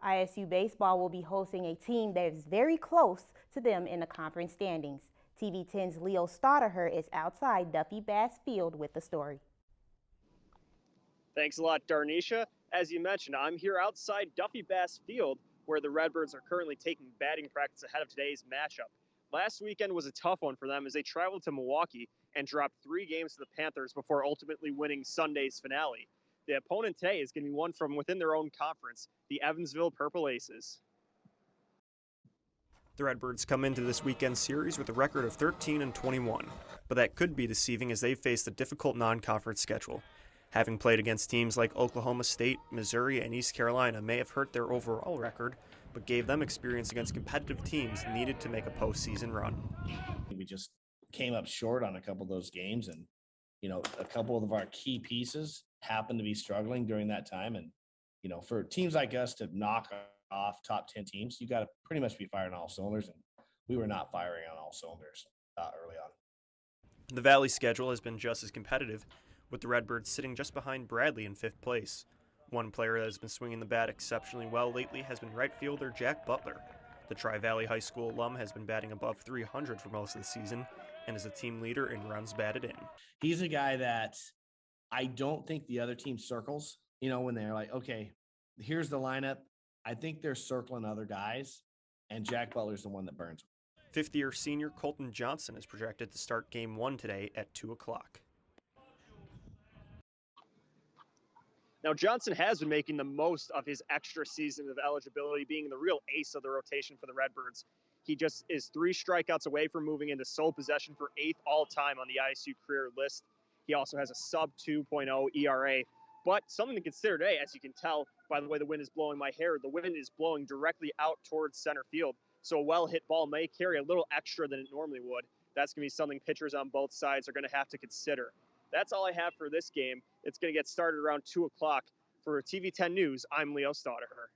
ISU baseball will be hosting a team that is very close to them in the conference standings. TV 10's Leo Stotterher is outside Duffy Bass Field with the story. Thanks a lot, Darnisha. As you mentioned, I'm here outside Duffy Bass Field, where the Redbirds are currently taking batting practice ahead of today's matchup. Last weekend was a tough one for them as they traveled to Milwaukee and dropped 3 games to the Panthers before ultimately winning Sunday's finale. The opponent today is going to be one from within their own conference, the Evansville Purple Aces. The Redbirds come into this weekend series with a record of 13-21, but that could be deceiving as they face a difficult non-conference schedule. Having played against teams like Oklahoma State, Missouri, and East Carolina may have hurt their overall record, but gave them experience against competitive teams needed to make a postseason run. We just came up short on a couple of those games, and a couple of our key pieces happened to be struggling during that time. And for teams like us to knock off top 10 teams, you got to pretty much be firing on all cylinders, and we were not firing on all cylinders early on. The Valley schedule has been just as competitive, with the Redbirds sitting just behind Bradley in 5th place. One player that has been swinging the bat exceptionally well lately has been right fielder Jack Butler. The Tri-Valley High School alum has been batting above 300 for most of the season and is a team leader in runs batted in. He's a guy that I don't think the other team circles, when they're like, okay, here's the lineup. I think they're circling other guys, and Jack Butler's the one that burns. 50-year senior Colton Johnson is projected to start Game 1 today at 2 o'clock. Now, Johnson has been making the most of his extra season of eligibility, being the real ace of the rotation for the Redbirds. He just is 3 strikeouts away from moving into sole possession for 8th all-time on the ISU career list. He also has a sub 2.0 ERA. But something to consider today, as you can tell by the way the wind is blowing my hair, the wind is blowing directly out towards center field. So a well-hit ball may carry a little extra than it normally would. That's going to be something pitchers on both sides are going to have to consider. That's all I have for this game. It's going to get started around 2 o'clock. For TV 10 News, I'm Leo Stotterher.